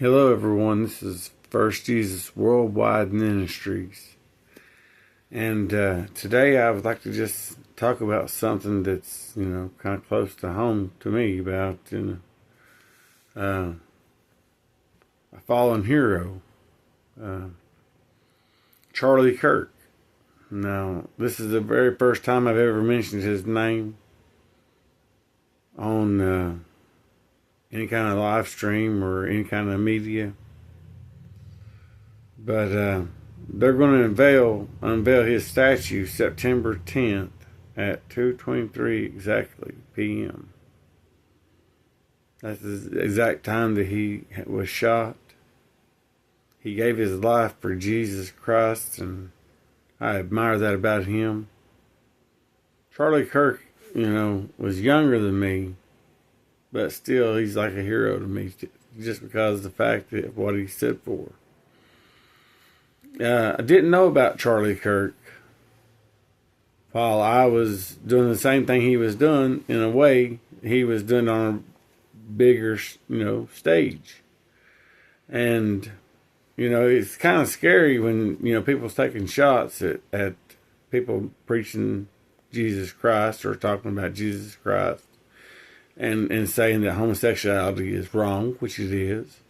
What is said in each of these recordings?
Hello, everyone. This is First Jesus Worldwide Ministries. And today I would like to just talk about something that's, kind of close to home to me about, a fallen hero, Charlie Kirk. Now, this is the very first time I've ever mentioned his name on any kind of live stream or any kind of media. But they're going to unveil his statue September 10th at 2:23 exactly p.m. That's the exact time that he was shot. He gave his life for Jesus Christ, and I admire that about him. Charlie Kirk, was younger than me, but still, he's like a hero to me, just because of the fact of what he stood for. I didn't know about Charlie Kirk while I was doing the same thing he was doing. In a way, he was doing on a bigger, stage. And, it's kind of scary when, people's taking shots at people preaching Jesus Christ or talking about Jesus Christ. And saying that homosexuality is wrong, which it is.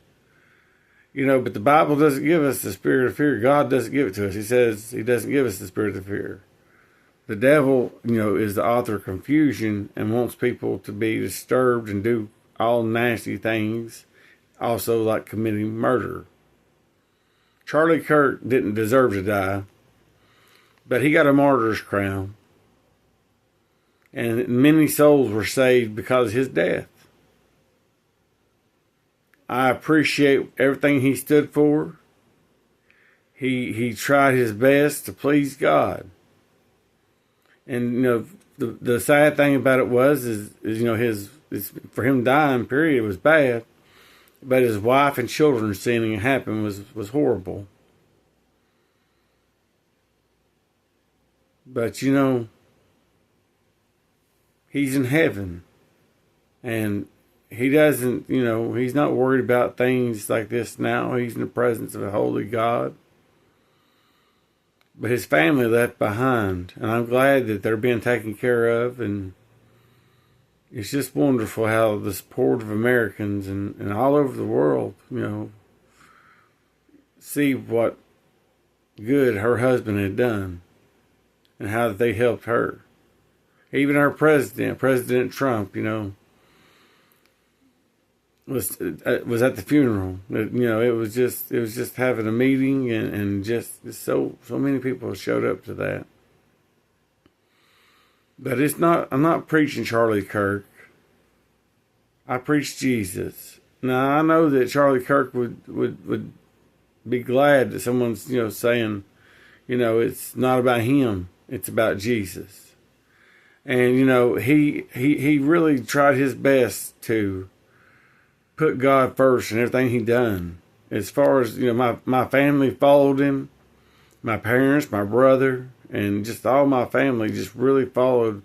But the Bible doesn't give us the spirit of fear. God doesn't give it to us. He says he doesn't give us the spirit of fear. The devil, is the author of confusion and wants people to be disturbed and do all nasty things, also like committing murder. Charlie Kirk didn't deserve to die, but he got a martyr's crown. And many souls were saved because of his death. I appreciate everything he stood for. He tried his best to please God. And the sad thing about it is for him dying, period, was bad. But his wife and children seeing it happen was horrible. But he's in heaven, and he doesn't, he's not worried about things like this now. He's in the presence of a holy God. But his family left behind, and I'm glad that they're being taken care of, and it's just wonderful how the support of Americans and all over the world, see what good her husband had done and how they helped her. Even our President Trump, was at the funeral. It was just having a meeting, and just so many people showed up to that. But I'm not preaching Charlie Kirk. I preach Jesus. Now I know that Charlie Kirk would be glad that someone's saying, it's not about him, it's about Jesus. And, he really tried his best to put God first in everything he done. As far as, my family followed him, my parents, my brother, and just all my family just really followed